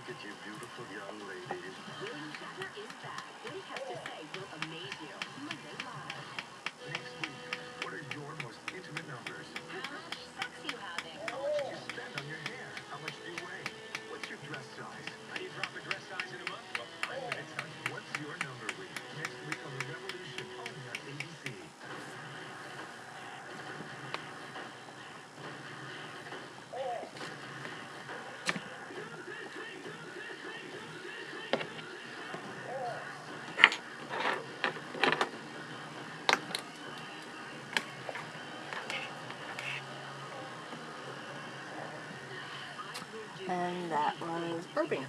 look at you beautiful young ladies. William Shatner is back. What he has to say will amaze you. Monday Live. Next week, what are your most intimate numbers? How much sex you having? How much do you spend on your hair? How much do you weigh? What's your dress size? How do you drop a dress size in a month? Well, I'm gonna tell you. What's your number week? Next week on The Revolution, only on ABC. And that was burping.